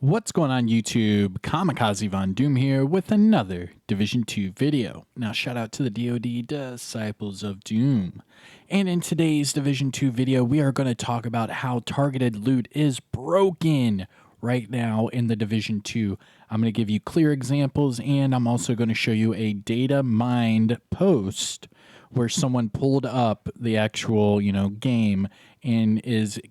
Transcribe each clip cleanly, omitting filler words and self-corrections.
What's going on YouTube? Kamikazevondoom here with another Division 2 video. Now shout out to the DoD Disciples of Doom. And in today's Division 2 video, we are going to talk about how targeted loot is broken right now in the Division 2. I'm going to give you clear examples, and I'm also going to show you a data-mined post where someone pulled up the actual, game and is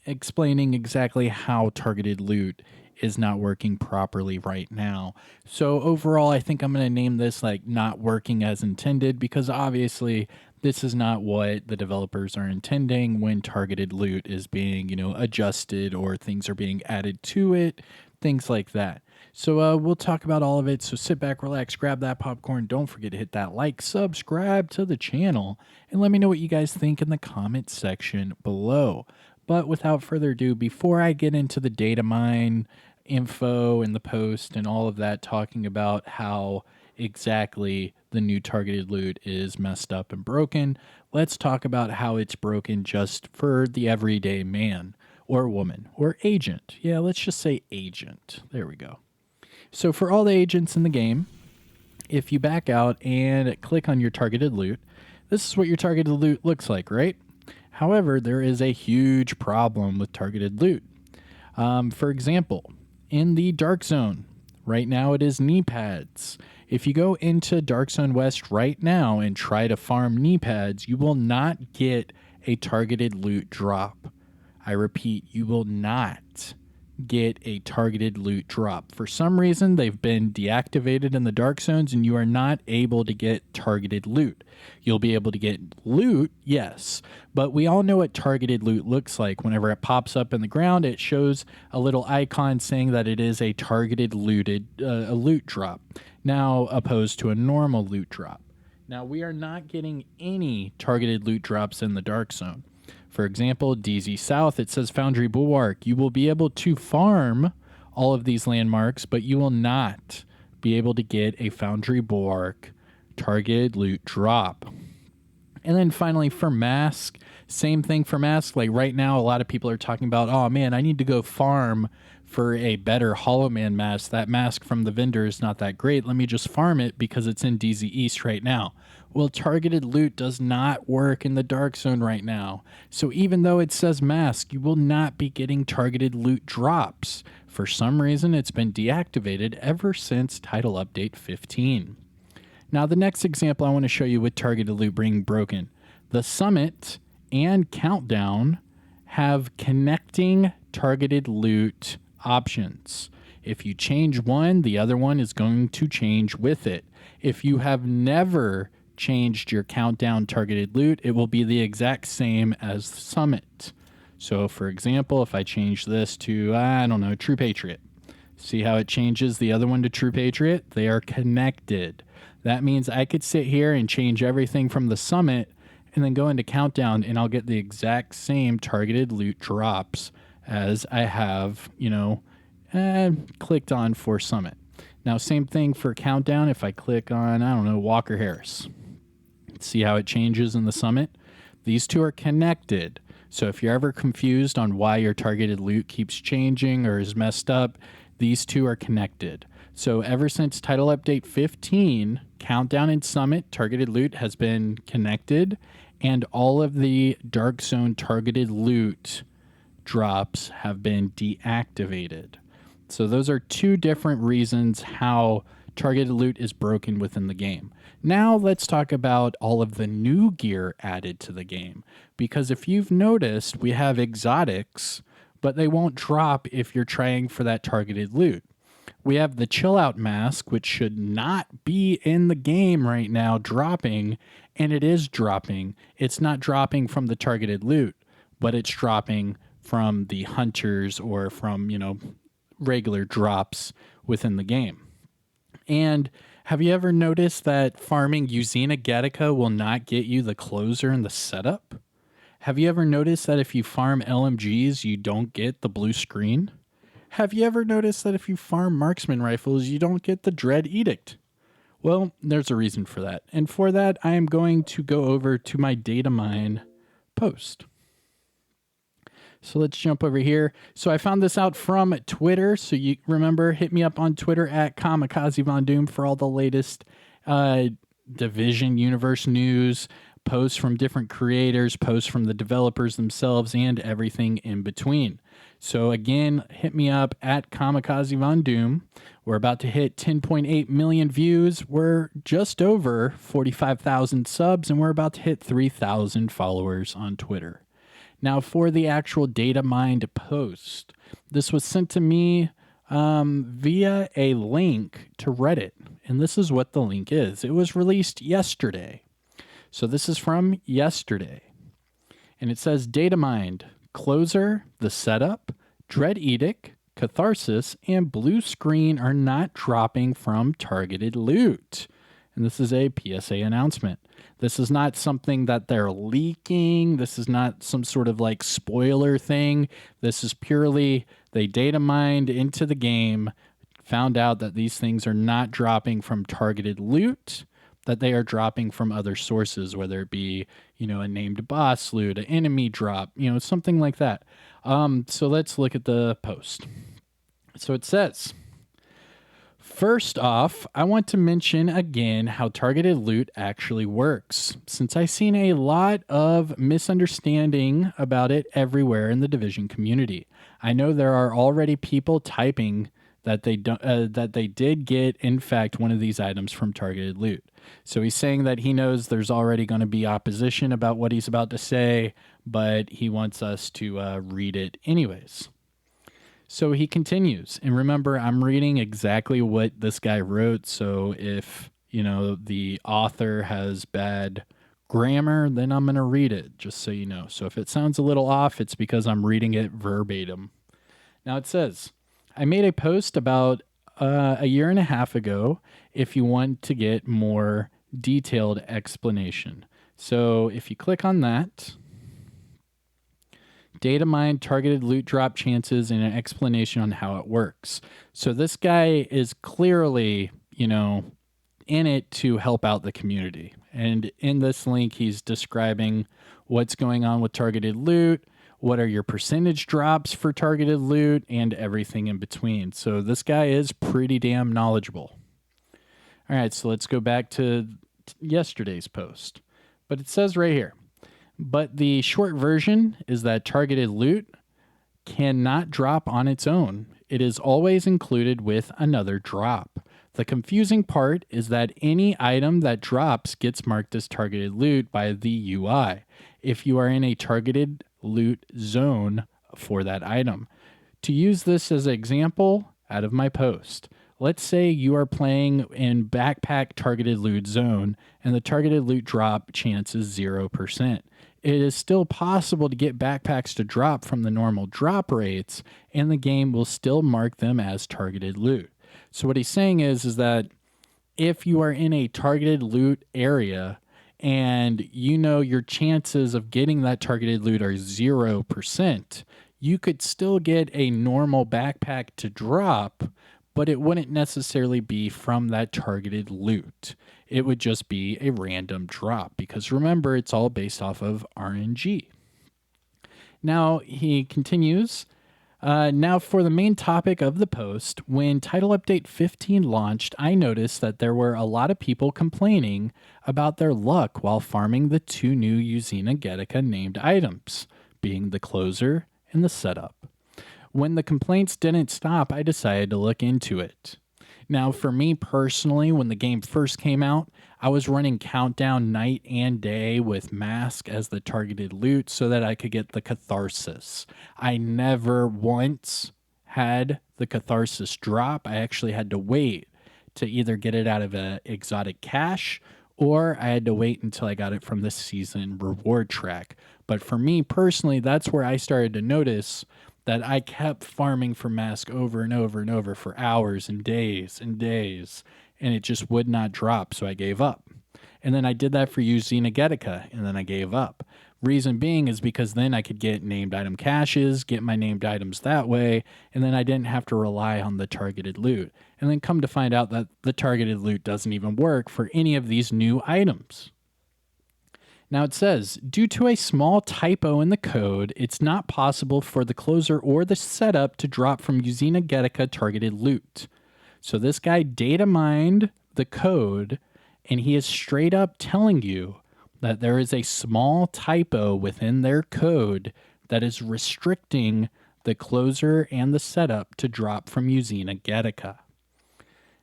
explaining exactly how targeted loot is not working properly right now. So overall, I think I'm going to name this like not working as intended, because obviously this is not what the developers are intending when targeted loot is being, adjusted or things are being added to it, things like that. So we'll talk about all of it. So sit back, relax, grab that popcorn. Don't forget to hit that like, subscribe to the channel, and let me know what you guys think in the comment section below. But without further ado, before I get into the data mine info and the post and all of that, talking about how exactly the new targeted loot is messed up and broken, let's talk about how it's broken just for the everyday man or woman or agent. Yeah, let's just say agent. There we go. So for all the agents in the game, if you back out and click on your targeted loot, this is what your targeted loot looks like, right? However, there is a huge problem with targeted loot. For example, in the Dark Zone, right now it is knee pads. If you go into Dark Zone West right now and try to farm knee pads, you will not get a targeted loot drop. I repeat, you will not get a targeted loot drop. For some reason, they've been deactivated in the Dark Zones and you are not able to get targeted loot. You'll be able to get loot, yes, but we all know what targeted loot looks like. Whenever it pops up in the ground, it shows a little icon saying that it is a targeted a loot drop, now opposed to a normal loot drop. Now, we are not getting any targeted loot drops in the Dark Zone. For example, DZ South, it says Foundry Bulwark. You will be able to farm all of these landmarks, but you will not be able to get a Foundry Bulwark targeted loot drop. And then finally for Mask, same thing for Mask. Like right now, a lot of people are talking about, oh man, I need to go farm for a better Hollow Man mask. That mask from the vendor is not that great. Let me just farm it because it's in DZ East right now. Well, targeted loot does not work in the Dark Zone right now. So even though it says mask, you will not be getting targeted loot drops. For some reason, it's been deactivated ever since Title Update 15. Now, the next example I want to show you with targeted loot being broken. The Summit and Countdown have connecting targeted loot options. If you change one, the other one is going to change with it. If you have never changed your Countdown targeted loot, it will be the exact same as the Summit. So for example, if I change this to, True Patriot, see how it changes the other one to True Patriot? They are connected. That means I could sit here and change everything from the Summit and then go into Countdown and I'll get the exact same targeted loot drops as I have, clicked on for Summit. Now, same thing for Countdown. If I click on, Walker Harris, see how it changes in the Summit? These two are connected. So if you're ever confused on why your targeted loot keeps changing or is messed up, these two are connected. So ever since Title Update 15, Countdown and Summit targeted loot has been connected, and all of the Dark Zone targeted loot drops have been deactivated. So those are two different reasons how targeted loot is broken within the game. Now let's talk about all of the new gear added to the game, because if you've noticed, we have exotics, but they won't drop if you're trying for that targeted loot. We have the Chill Out Mask, which should not be in the game right now, dropping, and it is dropping. It's not dropping from the targeted loot, but it's dropping from the hunters or from, regular drops within the game. And have you ever noticed that farming Usina Gattaca will not get you the closer and the setup? Have you ever noticed that if you farm LMGs, you don't get the blue screen? Have you ever noticed that if you farm marksman rifles, you don't get the Dread Edict? Well, there's a reason for that. And for that, I am going to go over to my data mine post. So let's jump over here. So I found this out from Twitter. So you remember, hit me up on Twitter at Kamikazevondoom for all the latest Division universe news, posts from different creators, posts from the developers themselves, and everything in between. So again, hit me up at Kamikazevondoom. We're about to hit 10.8 million views. We're just over 45,000 subs, and we're about to hit 3,000 followers on Twitter. Now, for the actual Datamined post, this was sent to me via a link to Reddit, and this is what the link is. It was released yesterday. So this is from yesterday, and it says Datamined, Closer, The Setup, Dread Edict, Catharsis, and Blue Screen are not dropping from targeted loot. And this is a PSA announcement. This is not something that they're leaking. This is not some sort of like spoiler thing. This is purely they data mined into the game, found out that these things are not dropping from targeted loot, that they are dropping from other sources, whether it be, a named boss loot, an enemy drop, something like that. So let's look at the post. So it says, first off, I want to mention again how targeted loot actually works, since I've seen a lot of misunderstanding about it everywhere in the Division community. I know there are already people typing that they did get, in fact, one of these items from targeted loot. So he's saying that he knows there's already going to be opposition about what he's about to say, but he wants us to read it anyways. So he continues, and remember, I'm reading exactly what this guy wrote, so if, the author has bad grammar, then I'm going to read it, just so you know. So if it sounds a little off, it's because I'm reading it verbatim. Now it says, I made a post about a year and a half ago if you want to get more detailed explanation. So if you click on that, data mine, targeted loot drop chances, and an explanation on how it works. So this guy is clearly, in it to help out the community. And in this link, he's describing what's going on with targeted loot, what are your percentage drops for targeted loot, and everything in between. So this guy is pretty damn knowledgeable. All right, so let's go back to yesterday's post. But it says right here, but the short version is that targeted loot cannot drop on its own. It is always included with another drop. The confusing part is that any item that drops gets marked as targeted loot by the UI if you are in a targeted loot zone for that item. To use this as an example out of my post, let's say you are playing in backpack targeted loot zone and the targeted loot drop chance is 0%. It is still possible to get backpacks to drop from the normal drop rates, and the game will still mark them as targeted loot. So what he's saying is that if you are in a targeted loot area and your chances of getting that targeted loot are 0%, you could still get a normal backpack to drop, but it wouldn't necessarily be from that targeted loot. It would just be a random drop because remember, it's all based off of RNG. Now he continues, now for the main topic of the post, when Title Update 15 launched, I noticed that there were a lot of people complaining about their luck while farming the two new Usina Getica named items, being the Closer and the Setup. When the complaints didn't stop, I decided to look into it. Now, for me personally, when the game first came out, I was running Countdown night and day with Mask as the targeted loot so that I could get the Catharsis. I never once had the Catharsis drop. I actually had to wait to either get it out of an exotic cache or I had to wait until I got it from the season reward track. But for me personally, that's where I started to notice that I kept farming for Mask over and over and over for hours and days, and it just would not drop, so I gave up. And then I did that for Usina Getica, and then I gave up. Reason being is because then I could get named item caches, get my named items that way, and then I didn't have to rely on the targeted loot. And then come to find out that the targeted loot doesn't even work for any of these new items. Now it says, due to a small typo in the code, it's not possible for the closer or the setup to drop from Usina Getica targeted loot. So this guy data mined the code, and he is straight up telling you that there is a small typo within their code that is restricting the closer and the setup to drop from Usina Getica.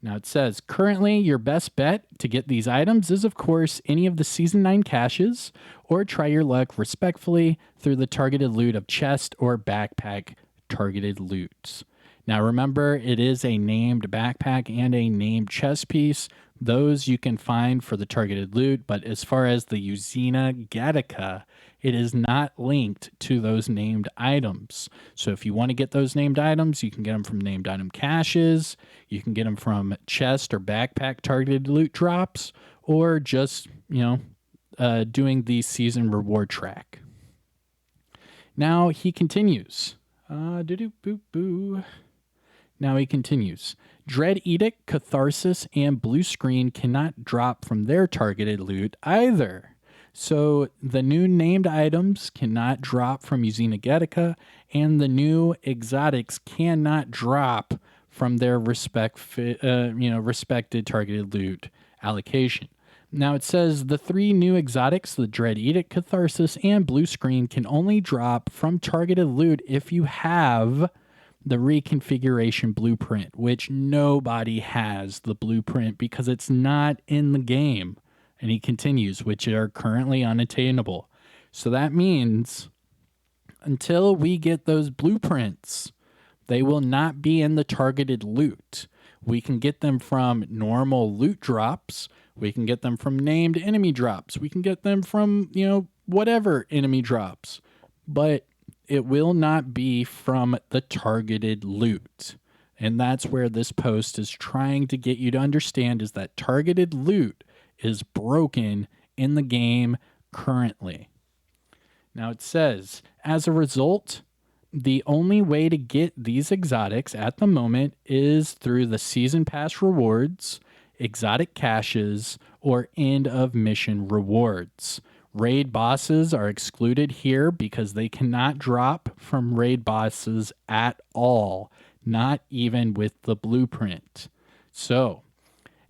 Now it says, currently your best bet to get these items is of course any of the Season 9 caches, or try your luck respectfully through the targeted loot of chest or backpack targeted loots. Now remember, it is a named backpack and a named chest piece. Those you can find for the targeted loot, but as far as the Usina Gattaca, it is not linked to those named items. So if you want to get those named items, you can get them from named item caches, you can get them from chest or backpack targeted loot drops, or just, doing the season reward track. Now he continues. Now he continues. Dread Edict, Catharsis, and Blue Screen cannot drop from their targeted loot either. So the new named items cannot drop from Usina Getica, and the new exotics cannot drop from their respected targeted loot allocation. Now it says the three new exotics, the Dread Edict, Catharsis, and Blue Screen, can only drop from targeted loot if you have the reconfiguration blueprint, which nobody has the blueprint because it's not in the game. And he continues, which are currently unattainable. So that means until we get those blueprints, they will not be in the targeted loot. We can get them from normal loot drops. We can get them from named enemy drops. We can get them from, whatever enemy drops. But it will not be from the targeted loot. And that's where this post is trying to get you to understand, is that targeted loot is broken in the game currently. Now it says, as a result, the only way to get these exotics at the moment is through the season pass rewards, exotic caches, or end of mission rewards. Raid bosses are excluded here because they cannot drop from raid bosses at all, not even with the blueprint. So,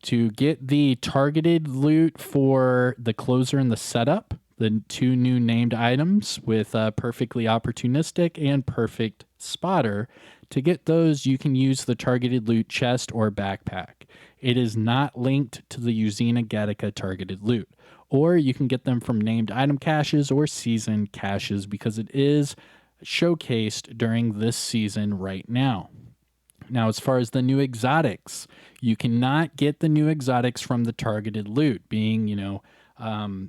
to get the targeted loot for the closer and the setup, the two new named items with Perfectly Opportunistic and Perfect Spotter, to get those, you can use the targeted loot chest or backpack. It is not linked to the Usina Gattaca targeted loot. Or you can get them from named item caches or season caches because it is showcased during this season right now. Now, as far as the new exotics, you cannot get the new exotics from the targeted loot, being,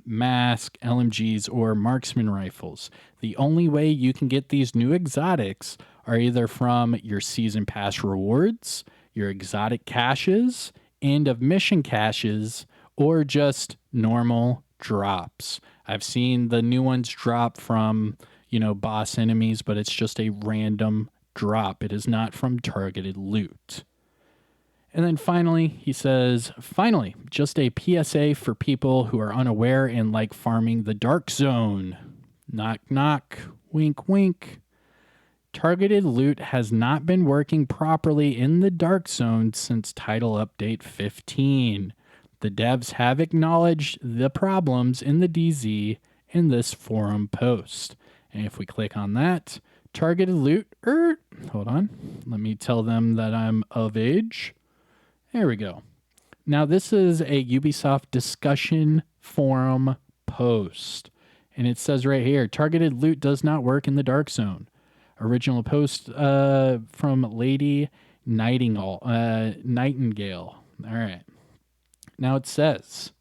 mask, LMGs, or marksman rifles. The only way you can get these new exotics are either from your season pass rewards, your exotic caches, end of mission caches, or just normal drops. I've seen the new ones drop from, boss enemies, but it's just a random drop. It is not from targeted loot. And then finally, he says, finally, just a PSA for people who are unaware and like farming the dark zone. Knock, knock, wink, wink. Targeted loot has not been working properly in the dark zone since title update 15. The devs have acknowledged the problems in the DZ in this forum post. And if we click on that, targeted loot, hold on, let me tell them that I'm of age. There we go. Now this is a Ubisoft discussion forum post. And it says right here, targeted loot does not work in the dark zone. Original post from Lady Nightingale. All right. Now it says,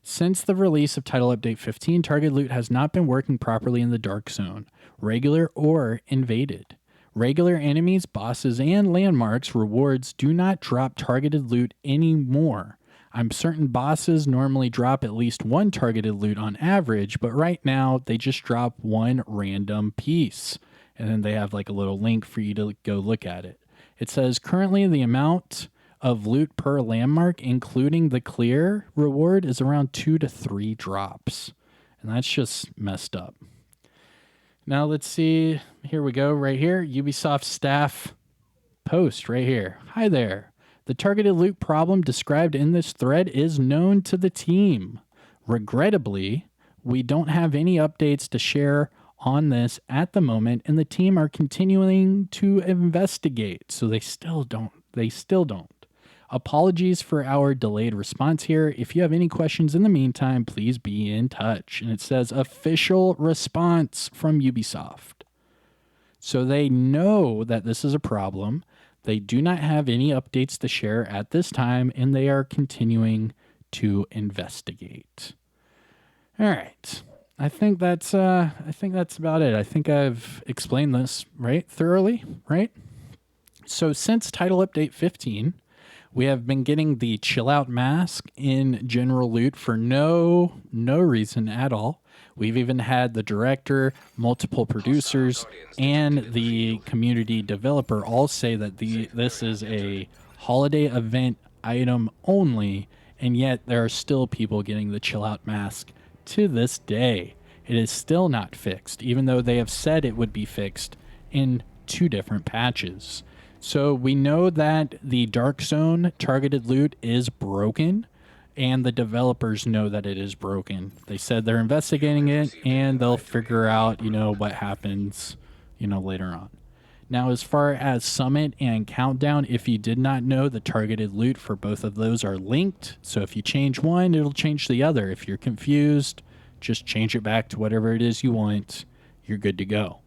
since the release of Title Update 15, target loot has not been working properly in the Dark Zone, regular or invaded. Regular enemies, bosses, and landmarks rewards do not drop targeted loot anymore. I'm certain bosses normally drop at least one targeted loot on average, but right now they just drop one random piece. And then they have like a little link for you to go look at it. It says currently the amount of loot per landmark, including the clear reward, is around 2 to 3 drops. And that's just messed up. Now let's see. Here we go, right here. Ubisoft staff post right here. Hi there. The targeted loot problem described in this thread is known to the team. Regrettably, we don't have any updates to share on this at the moment, and the team are continuing to investigate. So they still don't. Apologies for our delayed response here. If you have any questions in the meantime, please be in touch. And it says official response from Ubisoft. So they know that this is a problem. They do not have any updates to share at this time, and they are continuing to investigate. All right. I think that's about it. I think I've explained this thoroughly, right? So since title update 15, we have been getting the chill out mask in general loot for no reason at all. We've even had the director, multiple producers, and the community developer all say that this is a holiday event item only, and yet there are still people getting the chill out mask to this day. It is still not fixed, even though they have said it would be fixed in 2 different patches. So we know that the Dark Zone targeted loot is broken, and the developers know that it is broken. They said they're investigating it, and they'll figure out, what happens, later on. Now, as far as Summit and Countdown, if you did not know, the targeted loot for both of those are linked. So if you change one, it'll change the other. If you're confused, just change it back to whatever it is you want. You're good to go.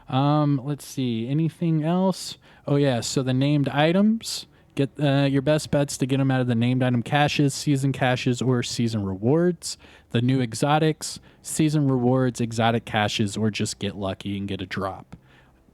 Let's see. Anything else? Oh, yeah. So the named items, get your best bets to get them out of the named item caches, or season rewards. The new exotics, season rewards, exotic caches, or just get lucky and get a drop.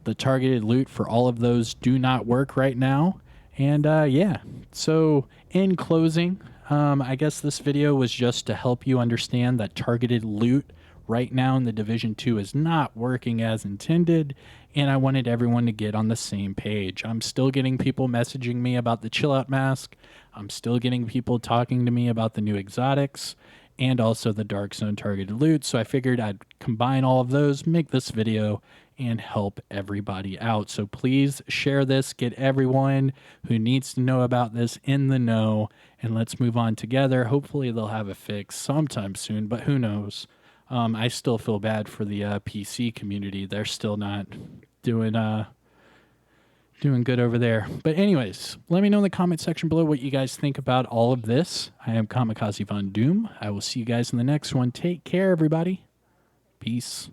The targeted loot for all of those do not work right now. And yeah. So in closing, I guess this video was just to help you understand that targeted loot right now in the Division 2 is not working as intended, and I wanted everyone to get on the same page. I'm still getting people messaging me about the chill out mask. I'm still getting people talking to me about the new exotics and also the Dark Zone targeted loot, so I figured I'd combine all of those, make this video, and help everybody out. So please share this, get everyone who needs to know about this in the know, and let's move on together. Hopefully they'll have a fix sometime soon, but who knows? I still feel bad for the PC community. They're still not doing good over there. But anyways, let me know in the comment section below what you guys think about all of this. I am Kamikazevondoom. I will see you guys in the next one. Take care, everybody. Peace.